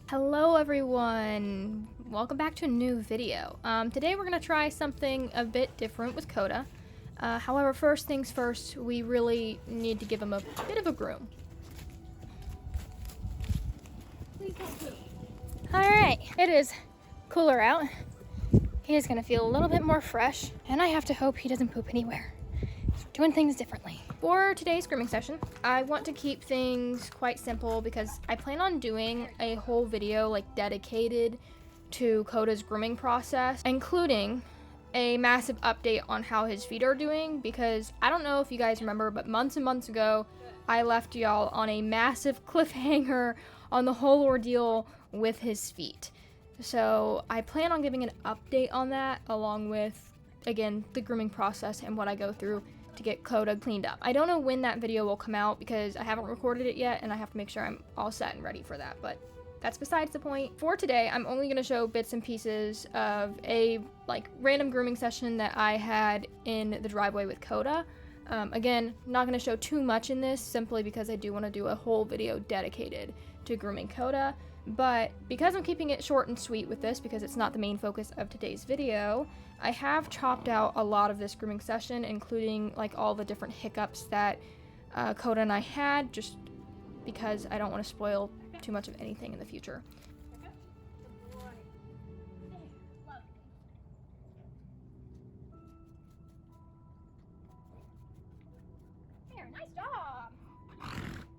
Hello everyone, welcome back to a new video. Today we're going to try something a bit different with Koda. However, first things first, we really need to give him a bit of a groom. Alright, it is cooler out. He is going to feel a little bit more fresh, and I have to hope he doesn't poop anywhere. So doing things differently. For today's grooming session, I want to keep things quite simple because I plan on doing a whole video dedicated to Koda's grooming process, including a massive update on how his feet are doing, because I don't know if you guys remember, but months and months ago, I left y'all on a massive cliffhanger on the whole ordeal with his feet. So I plan on giving an update on that, along with, again, the grooming process and what I go through to get Koda cleaned up. I don't know when that video will come out because I haven't recorded it yet and I have to make sure I'm all set and ready for that, but that's besides the point. For today, I'm only going to show bits and pieces of a random grooming session that I had in the driveway with Koda. Again, not going to show too much in this simply because I do want to do a whole video dedicated to grooming Koda. But because I'm keeping it short and sweet with this, because it's not the main focus of today's video, I have chopped out a lot of this grooming session, including all the different hiccups that Koda and I had, just because I don't want to spoil too much of anything in the future. There, nice job!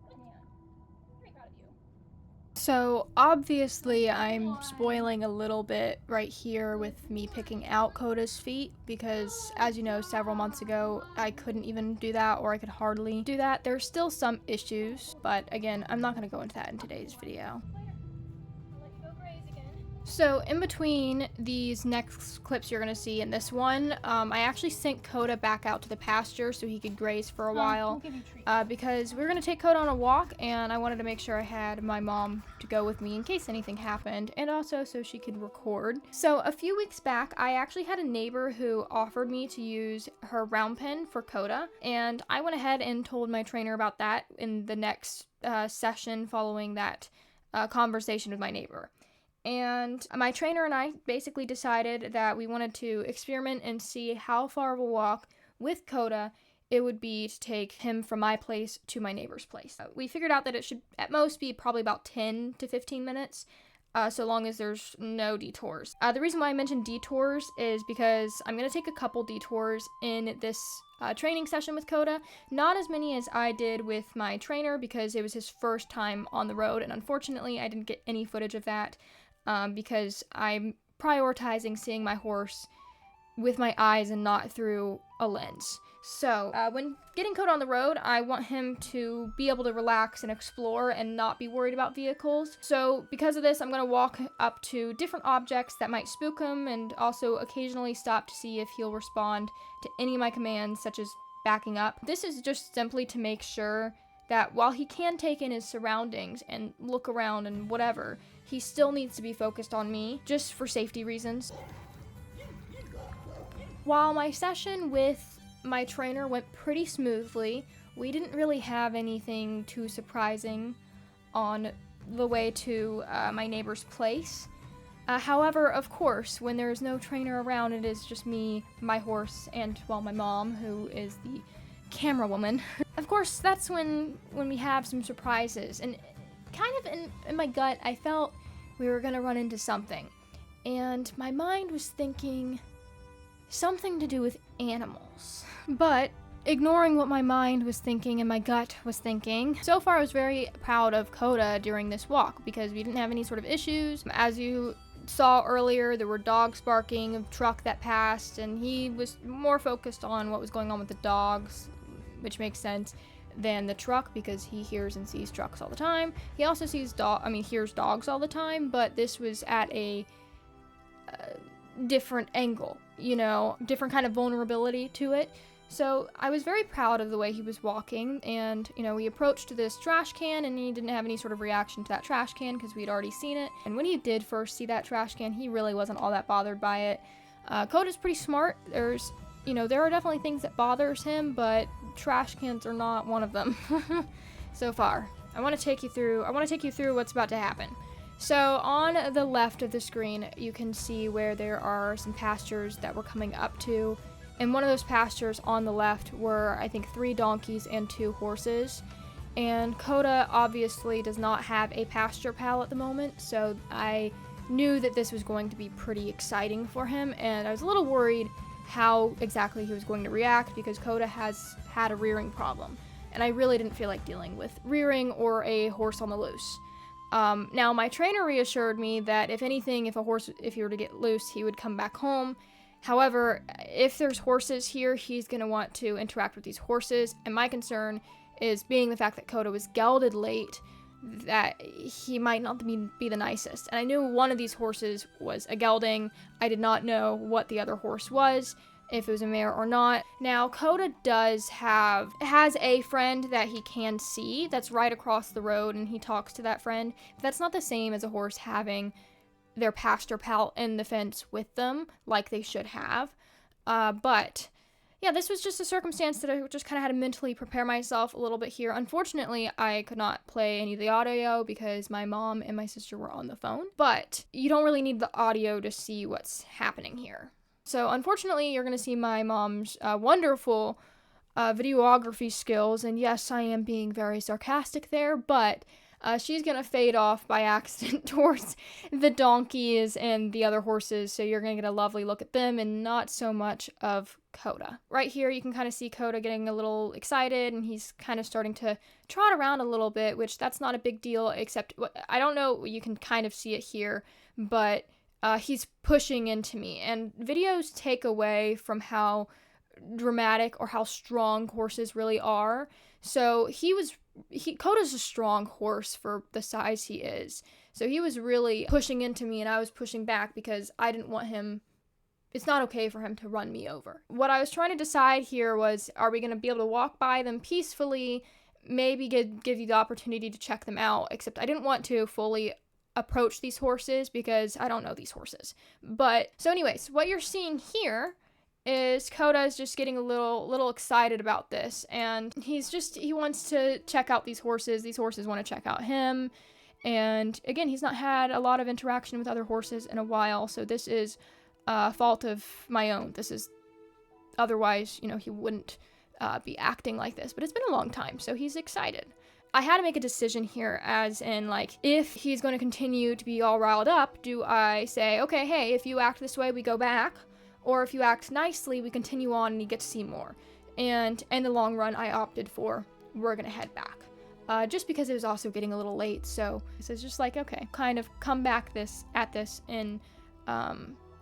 Good man. Very proud of you. So obviously I'm spoiling a little bit right here with me picking out Koda's feet because, as you know, several months ago I couldn't even do that, or I could hardly do that. There's still some issues, but again, I'm not going to go into that in today's video. So in between these next clips you're going to see in this one, I actually sent Koda back out to the pasture so he could graze for a while, because we were going to take Koda on a walk, and I wanted to make sure I had my mom to go with me in case anything happened, and also so she could record. So a few weeks back, I actually had a neighbor who offered me to use her round pen for Koda, and I went ahead and told my trainer about that in the next session following that conversation with my neighbor. And my trainer and I basically decided that we wanted to experiment and see how far of a walk with Koda it would be to take him from my place to my neighbor's place. We figured out that it should at most be probably about 10 to 15 minutes, so long as there's no detours. The reason why I mentioned detours is because I'm going to take a couple detours in this training session with Koda. Not as many as I did with my trainer because it was his first time on the road, and unfortunately I didn't get any footage of that. Because I'm prioritizing seeing my horse with my eyes and not through a lens. So when getting Koda on the road, I want him to be able to relax and explore and not be worried about vehicles. So because of this, I'm going to walk up to different objects that might spook him, and also occasionally stop to see if he'll respond to any of my commands, such as backing up. This is just simply to make sure that while he can take in his surroundings and look around and whatever, he still needs to be focused on me, just for safety reasons. While my session with my trainer went pretty smoothly, we didn't really have anything too surprising on the way to my neighbor's place. However, of course, when there is no trainer around, it is just me, my horse, and, well, my mom, who is the camera woman. Of course, that's when we have some surprises, and kind of in my gut, I felt we were gonna run into something, and my mind was thinking something to do with animals. But ignoring what my mind was thinking and my gut was thinking, so far I was very proud of Koda during this walk because we didn't have any sort of issues. As you saw earlier, there were dogs barking, a truck that passed, and he was more focused on what was going on with the dogs, which makes sense, than the truck because he hears and sees trucks all the time. He also hears dogs all the time, but this was at a different angle, different kind of vulnerability to it. So I was very proud of the way he was walking, and, we approached this trash can, and he didn't have any sort of reaction to that trash can because we had already seen it. And when he did first see that trash can, he really wasn't all that bothered by it. Koda's pretty smart. There are definitely things that bothers him, but trash cans are not one of them so far. I want to take you through what's about to happen. So on the left of the screen, you can see where there are some pastures that we're coming up to. And one of those pastures on the left were, I think, 3 donkeys and 2 horses. And Koda obviously does not have a pasture pal at the moment, so I knew that this was going to be pretty exciting for him, and I was a little worried how exactly he was going to react because Koda has had a rearing problem, and I really didn't feel like dealing with rearing or a horse on the loose. Now, my trainer reassured me that if anything, if he were to get loose, he would come back home. However, if there's horses here, he's going to want to interact with these horses, and my concern is, being the fact that Koda was gelded late, that he might not be the nicest. And I knew one of these horses was a gelding. I did not know what the other horse was, if it was a mare or not. Now, Koda has a friend that he can see that's right across the road, and he talks to that friend. But that's not the same as a horse having their pasture pal in the fence with them, like they should have. But yeah, this was just a circumstance that I just kind of had to mentally prepare myself a little bit here. Unfortunately, I could not play any of the audio because my mom and my sister were on the phone. But you don't really need the audio to see what's happening here. So unfortunately, you're going to see my mom's wonderful videography skills. And yes, I am being very sarcastic there, but she's going to fade off by accident towards the donkeys and the other horses. So you're going to get a lovely look at them and not so much of Koda. Right here, you can kind of see Koda getting a little excited, and he's kind of starting to trot around a little bit, which that's not a big deal, except I don't know, you can kind of see it here, but he's pushing into me, and videos take away from how dramatic or how strong horses really are. So Koda's a strong horse for the size he is. So he was really pushing into me, and I was pushing back because I didn't want him. It's not okay for him to run me over. What I was trying to decide here was, are we going to be able to walk by them peacefully, maybe give you the opportunity to check them out, except I didn't want to fully approach these horses because I don't know these horses. But, so anyways, what you're seeing here is Koda is just getting a little excited about this, and he wants to check out these horses. These horses want to check out him, and again, he's not had a lot of interaction with other horses in a while, so this is a fault of my own. This is, otherwise, he wouldn't be acting like this, but it's been a long time, so he's excited. I had to make a decision here, as in, if he's going to continue to be all riled up, do I say, okay, hey, if you act this way, we go back? Or if you act nicely, we continue on and you get to see more. And in the long run, I opted for, we're going to head back. Just because it was also getting a little late, so it's just okay, kind of come back at this in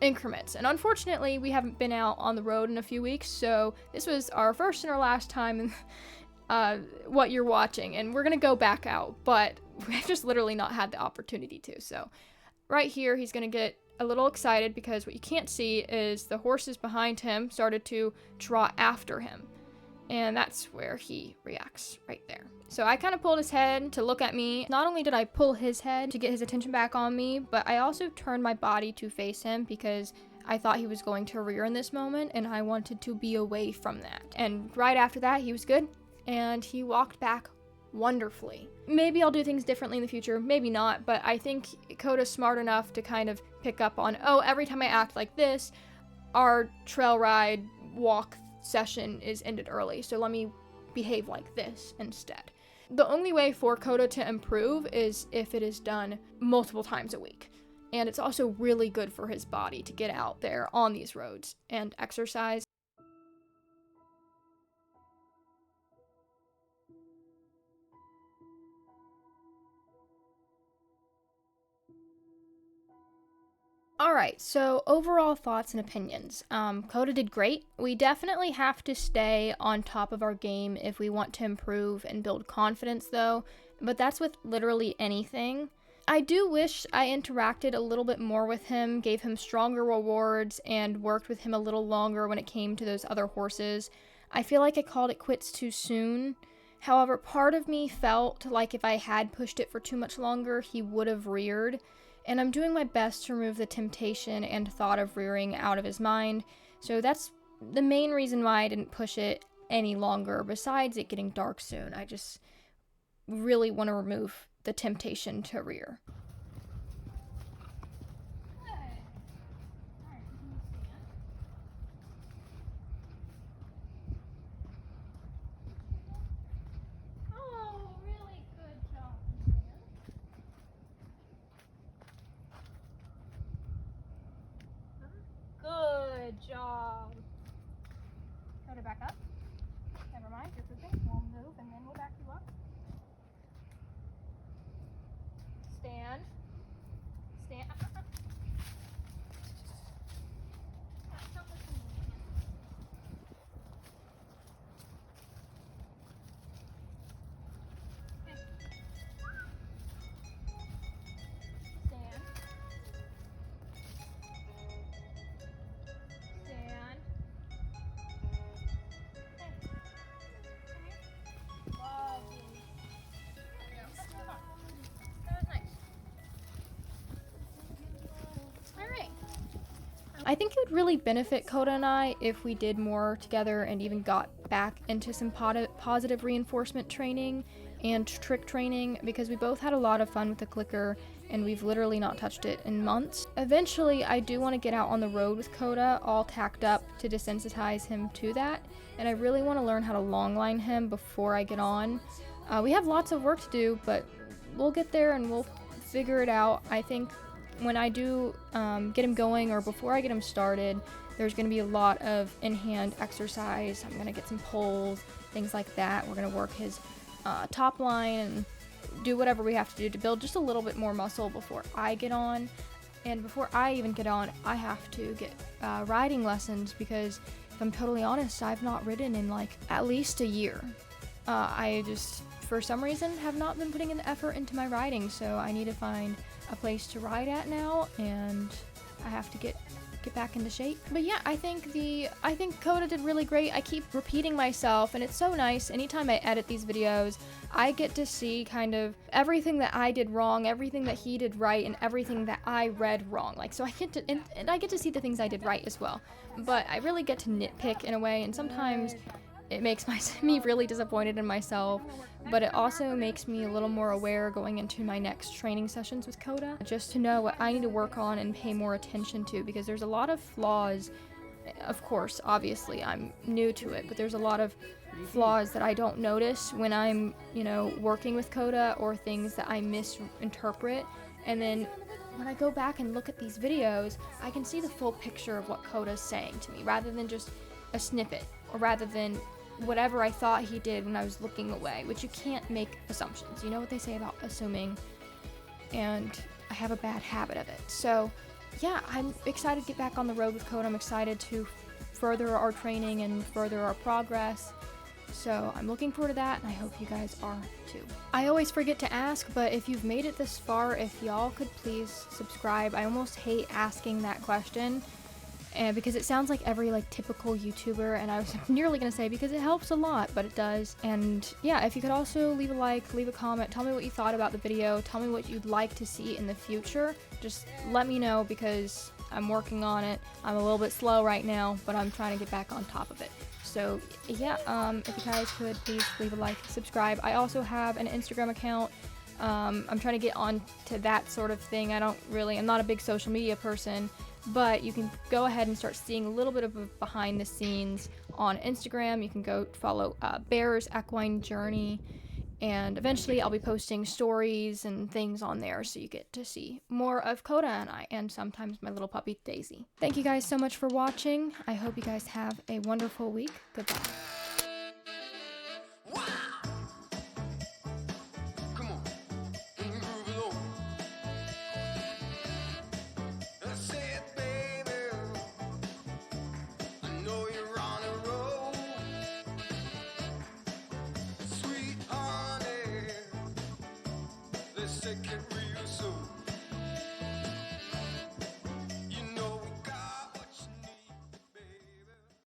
increments. And unfortunately, we haven't been out on the road in a few weeks, so this was our first and our last time in what you're watching, and we're going to go back out, but we've just literally not had the opportunity to. So right here, he's going to get a little excited because what you can't see is the horses behind him started to trot after him, and that's where he reacts right there. So I kind of pulled his head to look at me. Not only did I pull his head to get his attention back on me, but I also turned my body to face him because I thought he was going to rear in this moment, and I wanted to be away from that. And right after that, he was good, and he walked back wonderfully. Maybe I'll do things differently in the future, maybe not, but I think Koda's smart enough to kind of pick up on, oh, every time I act like this, our trail ride walk session is ended early, so let me behave like this instead. The only way for Koda to improve is if it is done multiple times a week. And it's also really good for his body to get out there on these roads and exercise. Alright, so overall thoughts and opinions. Koda did great. We definitely have to stay on top of our game if we want to improve and build confidence though, but that's with literally anything. I do wish I interacted a little bit more with him, gave him stronger rewards, and worked with him a little longer when it came to those other horses. I feel like I called it quits too soon. However, part of me felt like if I had pushed it for too much longer, he would have reared. And I'm doing my best to remove the temptation and thought of rearing out of his mind. So that's the main reason why I didn't push it any longer, besides it getting dark soon. I just really want to remove the temptation to rear. I think it would really benefit Koda and I if we did more together and even got back into some positive reinforcement training and trick training, because we both had a lot of fun with the clicker and we've literally not touched it in months. Eventually, I do want to get out on the road with Koda all tacked up to desensitize him to that, and I really want to learn how to longline him before I get on. We have lots of work to do, but we'll get there and we'll figure it out. I think when I do get him going, or before I get him started, there's going to be a lot of in-hand exercise. I'm going to get some poles, things like that. We're going to work his top line and do whatever we have to do to build just a little bit more muscle before I get on. And before I even get on, I have to get riding lessons, because if I'm totally honest, I've not ridden in like at least a year. I just, for some reason, have not been putting an effort into my riding, so I need to find a place to ride at now, and I have to get back into shape. But yeah, I think Koda did really great. I keep repeating myself, and it's so nice. Anytime I edit these videos, I get to see kind of everything that I did wrong, everything that he did right, and everything that I read wrong. Like, so I get to, and I get to see the things I did right as well. But I really get to nitpick in a way, and sometimes it makes me really disappointed in myself, but it also makes me a little more aware going into my next training sessions with Koda, just to know what I need to work on and pay more attention to, because there's a lot of flaws. Of course, obviously, I'm new to it, but there's a lot of flaws that I don't notice when I'm, working with Koda, or things that I misinterpret. And then when I go back and look at these videos, I can see the full picture of what Koda's saying to me, rather than just a snippet, or rather than whatever I thought he did when I was looking away, which you can't make assumptions. You know what they say about assuming, and I have a bad habit of it. So yeah, I'm excited to get back on the road with Koda. I'm excited to further our training and further our progress. So I'm looking forward to that, and I hope you guys are too. I always forget to ask, but if you've made it this far, if y'all could please subscribe. I almost hate asking that question, because it sounds like every typical YouTuber, and I was nearly gonna say because it helps a lot, but it does. And yeah, if you could also leave a like, leave a comment, tell me what you thought about the video, tell me what you'd like to see in the future. Just let me know, because I'm working on it. I'm a little bit slow right now, but I'm trying to get back on top of it. So yeah, if you guys could please leave a like, subscribe. I also have an Instagram account. I'm trying to get on to that sort of thing. I'm not a big social media person, but you can go ahead and start seeing a little bit of a behind the scenes on Instagram. You can go follow Bear's Equine Journey, and eventually I'll be posting stories and things on there, so you get to see more of Koda and I, and sometimes my little puppy Daisy. Thank you guys so much for watching. I hope you guys have a wonderful week. Goodbye.